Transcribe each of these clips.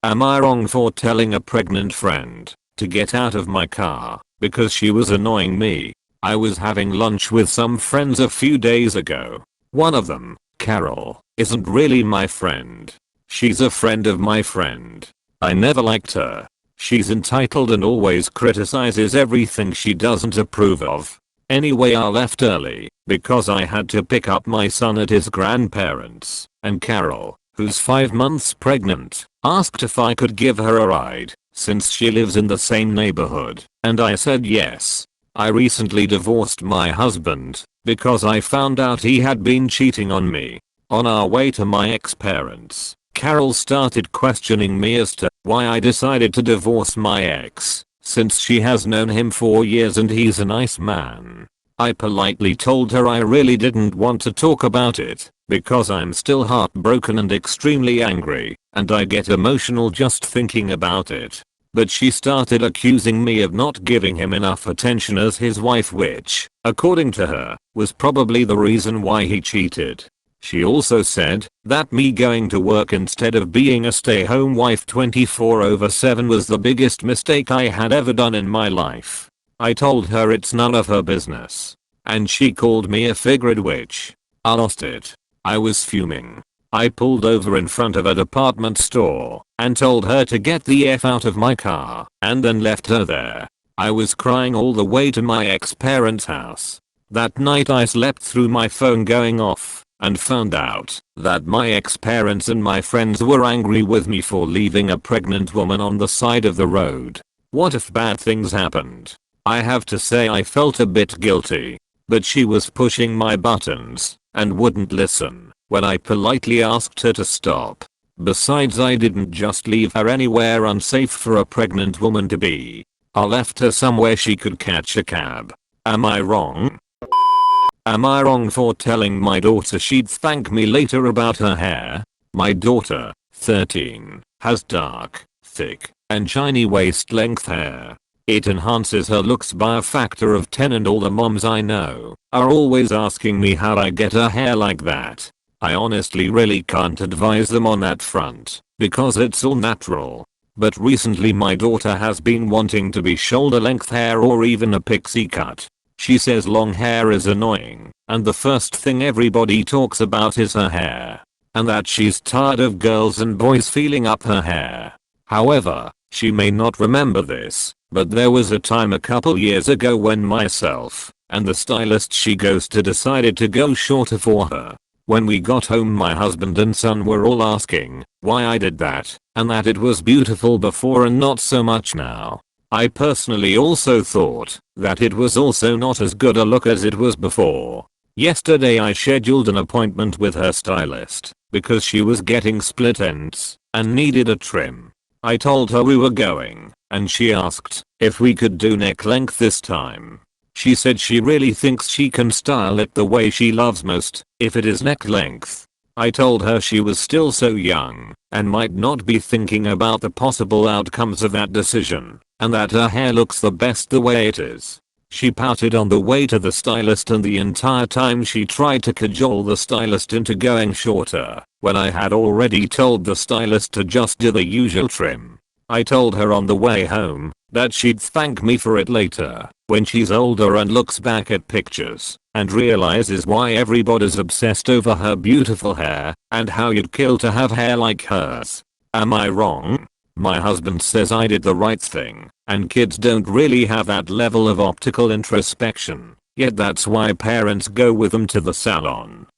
Am I wrong for telling a pregnant friend to get out of my car because she was annoying me? I was having lunch with some friends a few days ago. One of them, Carol, isn't really my friend. She's a friend of my friend. I never liked her. She's entitled and always criticizes everything she doesn't approve of. Anyway, I left early because I had to pick up my son at his grandparents', and Carol, who's 5 months pregnant, asked if I could give her a ride since she lives in the same neighborhood, and I said yes. I recently divorced my husband because I found out he had been cheating on me. On our way to my ex-parents, Carol started questioning me as to why I decided to divorce my ex, since she has known him for years and he's a nice man. I politely told her I really didn't want to talk about it because I'm still heartbroken and extremely angry, and I get emotional just thinking about it. But she started accusing me of not giving him enough attention as his wife, which, according to her, was probably the reason why he cheated. She also said that me going to work instead of being a stay-home wife 24/7 was the biggest mistake I had ever done in my life. I told her it's none of her business, and she called me a figured witch. I lost it. I was fuming. I pulled over in front of a department store and told her to get the F out of my car, and then left her there. I was crying all the way to my ex-parents' house. That night I slept through my phone going off and found out that my ex-parents and my friends were angry with me for leaving a pregnant woman on the side of the road. What if bad things happened? I have to say I felt a bit guilty, but she was pushing my buttons and wouldn't listen when I politely asked her to stop. Besides, I didn't just leave her anywhere unsafe for a pregnant woman to be. I left her somewhere she could catch a cab. Am I wrong? Am I wrong for telling my daughter she'd thank me later about her hair? My daughter, 13, has dark, thick, and shiny waist-length hair. It enhances her looks by a factor of 10, and all the moms I know are always asking me how I get her hair like that. I honestly really can't advise them on that front because it's all natural. But recently my daughter has been wanting to be shoulder length hair or even a pixie cut. She says long hair is annoying, and the first thing everybody talks about is her hair, and that she's tired of girls and boys feeling up her hair. However, she may not remember this, but there was a time a couple years ago when myself and the stylist she goes to decided to go shorter for her. When we got home, my husband and son were all asking why I did that, and that it was beautiful before and not so much now. I personally also thought that it was also not as good a look as it was before. Yesterday I scheduled an appointment with her stylist because she was getting split ends and needed a trim. I told her we were going, and she asked if we could do neck length this time. She said she really thinks she can style it the way she loves most if it is neck length. I told her she was still so young and might not be thinking about the possible outcomes of that decision, and that her hair looks the best the way it is. She pouted on the way to the stylist, and the entire time she tried to cajole the stylist into going shorter when I had already told the stylist to just do the usual trim. I told her on the way home that she'd thank me for it later when she's older and looks back at pictures and realizes why everybody's obsessed over her beautiful hair and how you'd kill to have hair like hers. Am I wrong? My husband says I did the right thing, and kids don't really have that level of optical introspection, yet that's why parents go with them to the salon.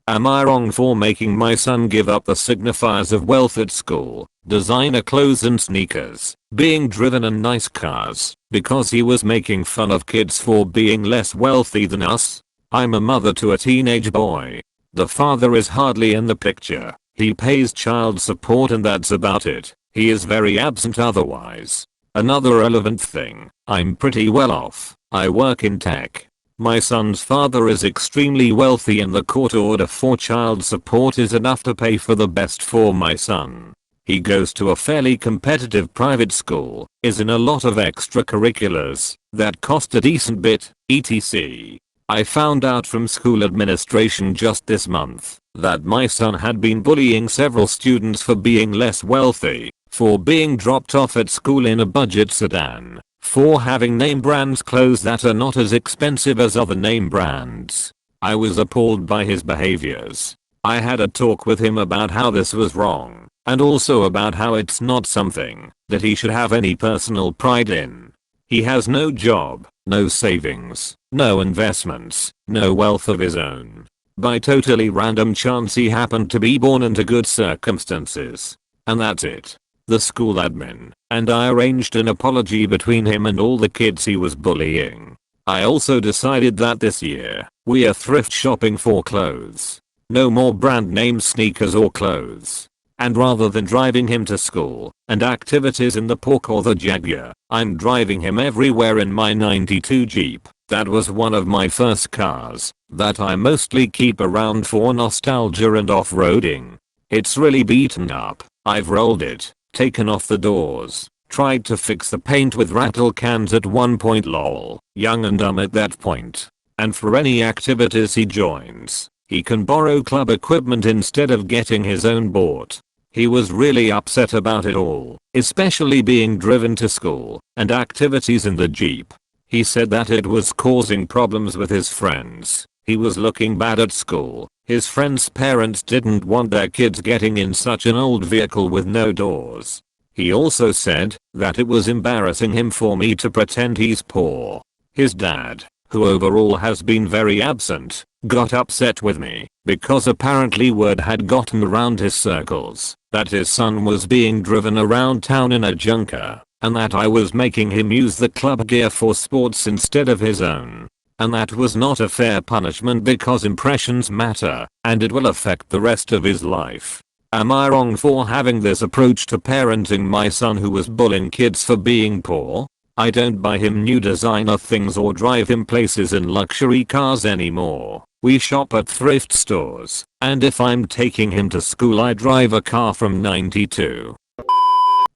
Am I wrong for making my son give up the signifiers of wealth at school, designer clothes and sneakers, being driven and nice cars, because he was making fun of kids for being less wealthy than us? I'm a mother to a teenage boy. The father is hardly in the picture. He pays child support and that's about it. He is very absent otherwise. Another relevant thing, I'm pretty well off. I work in tech. My son's father is extremely wealthy and the court order for child support is enough to pay for the best for my son. He goes to a fairly competitive private school, is in a lot of extracurriculars that cost a decent bit, etc. I found out from school administration just this month that my son had been bullying several students for being less wealthy, for being dropped off at school in a budget sedan, for having name brands clothes that are not as expensive as other name brands. I was appalled by his behaviors. I had a talk with him about how this was wrong, and also about how it's not something that he should have any personal pride in. He has no job, no savings, no investments, no wealth of his own. By totally random chance he happened to be born into good circumstances. And that's it. The school admin and I arranged an apology between him and all the kids he was bullying. I also decided that this year, we are thrift shopping for clothes. No more brand name sneakers or clothes. And rather than driving him to school and activities in the Pork or the Jaguar, I'm driving him everywhere in my '92 Jeep. That was one of my first cars that I mostly keep around for nostalgia and off-roading. It's really beaten up. I've rolled it, taken off the doors, tried to fix the paint with rattle cans at one point, lol, young and dumb at that point. And for any activities he joins, he can borrow club equipment instead of getting his own bought. He was really upset about it all, especially being driven to school and activities in the Jeep. He said that it was causing problems with his friends. He was looking bad at school. His friends' parents didn't want their kids getting in such an old vehicle with no doors. He also said that it was embarrassing him for me to pretend he's poor. His dad, who overall has been very absent, got upset with me because apparently word had gotten around his circles that his son was being driven around town in a junker, and that I was making him use the club gear for sports instead of his own. And that was not a fair punishment because impressions matter, and it will affect the rest of his life. Am I wrong for having this approach to parenting my son who was bullying kids for being poor? I don't buy him new designer things or drive him places in luxury cars anymore. We shop at thrift stores, and if I'm taking him to school I drive a car from '92.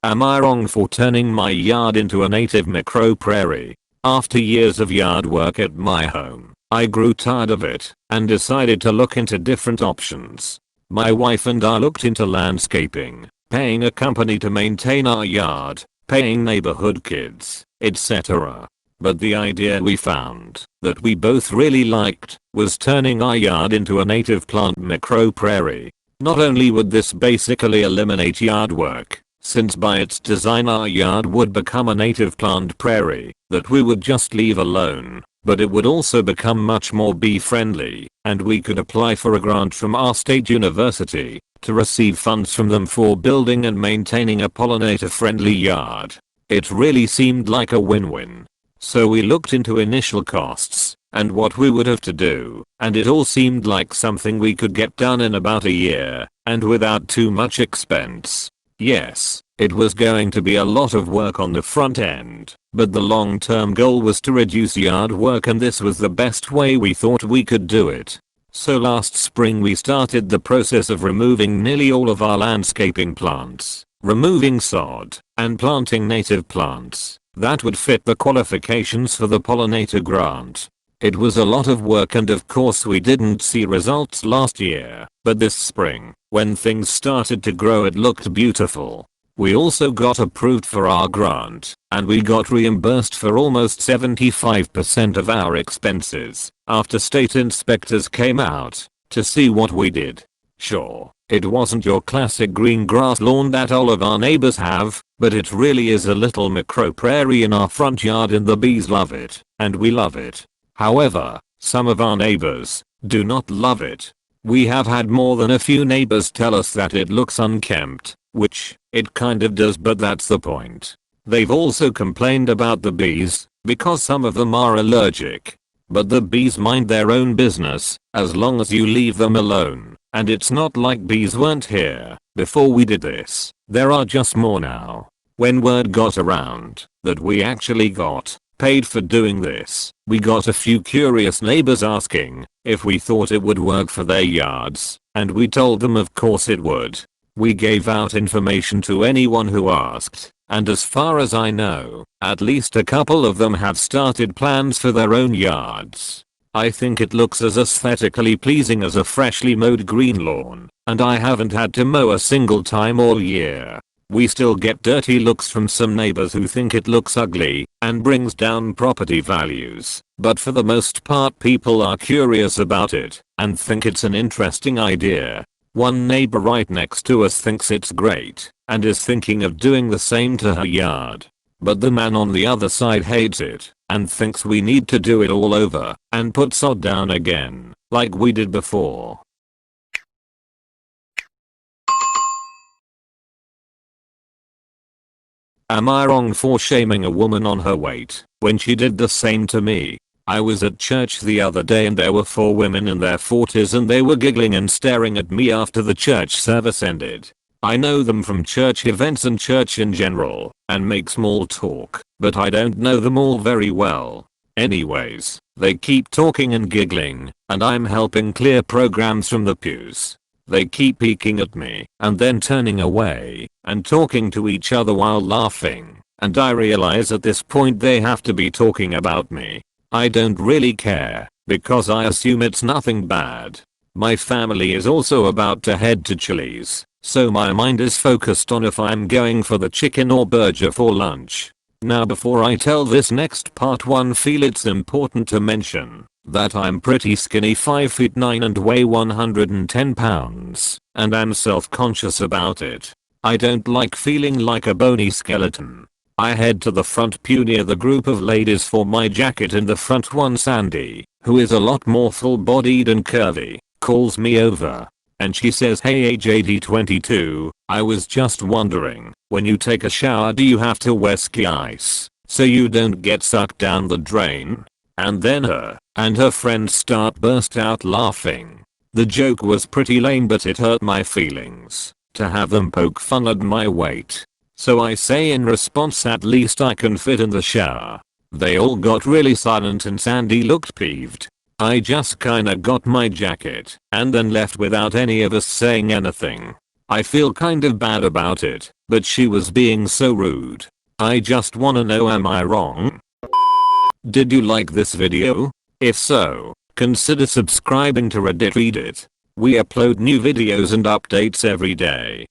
Am I wrong for turning my yard into a native micro prairie? After years of yard work at my home, I grew tired of it and decided to look into different options. My wife and I looked into landscaping, paying a company to maintain our yard, paying neighborhood kids, etc. But the idea we found that we both really liked was turning our yard into a native plant micro prairie. Not only would this basically eliminate yard work, since by its design our yard would become a native plant prairie that we would just leave alone, but it would also become much more bee friendly, and we could apply for a grant from our state university to receive funds from them for building and maintaining a pollinator friendly yard. It really seemed like a win-win. So we looked into initial costs and what we would have to do, and it all seemed like something we could get done in about a year and without too much expense. Yes, it was going to be a lot of work on the front end, but the long-term goal was to reduce yard work, and this was the best way we thought we could do it. So last spring we started the process of removing nearly all of our landscaping plants, removing sod, and planting native plants that would fit the qualifications for the pollinator grant. It was a lot of work, and of course we didn't see results last year, but this spring, when things started to grow, it looked beautiful. We also got approved for our grant, and we got reimbursed for almost 75% of our expenses after state inspectors came out to see what we did. Sure, it wasn't your classic green grass lawn that all of our neighbors have, but it really is a little micro prairie in our front yard, and the bees love it, and we love it. However, some of our neighbors do not love it. We have had more than a few neighbors tell us that it looks unkempt, which it kind of does, but that's the point. They've also complained about the bees because some of them are allergic. But the bees mind their own business as long as you leave them alone, and it's not like bees weren't here before we did this. There are just more now. When word got around that we actually got paid for doing this, we got a few curious neighbors asking if we thought it would work for their yards, and we told them of course it would. We gave out information to anyone who asked, and as far as I know, at least a couple of them have started plans for their own yards. I think it looks as aesthetically pleasing as a freshly mowed green lawn, and I haven't had to mow a single time all year. We still get dirty looks from some neighbors who think it looks ugly and brings down property values, but for the most part people are curious about it and think it's an interesting idea. One neighbor right next to us thinks it's great and is thinking of doing the same to her yard. But the man on the other side hates it and thinks we need to do it all over and put sod down again, like we did before. Am I wrong for shaming a woman on her weight when she did the same to me? I was at church the other day and there were 4 women in their 40s and they were giggling and staring at me after the church service ended. I know them from church events and church in general and make small talk, but I don't know them all very well. Anyways, they keep talking and giggling and I'm helping clear programs from the pews. They keep peeking at me and then turning away and talking to each other while laughing, and I realize at this point they have to be talking about me. I don't really care because I assume it's nothing bad. My family is also about to head to Chili's, so my mind is focused on if I'm going for the chicken or burger for lunch. Now before I tell this next part, one feel it's important to mention that I'm pretty skinny, 5'9" and weigh 110 pounds, and I'm self-conscious about it. I don't like feeling like a bony skeleton. I head to the front pew near the group of ladies for my jacket. In the front one, Sandy, who is a lot more full-bodied and curvy, calls me over. And she says, "Hey age 22, I was just wondering, when you take a shower do you have to wear ski ice so you don't get sucked down the drain?" And then her and her friends burst out laughing. The joke was pretty lame, but it hurt my feelings to have them poke fun at my weight. So I say in response, "At least I can fit in the shower." They all got really silent and Sandy looked peeved. I just kinda got my jacket and then left without any of us saying anything. I feel kind of bad about it, but she was being so rude. I just wanna know, am I wrong? Did you like this video? If so, consider subscribing to Reddit. We upload new videos and updates every day.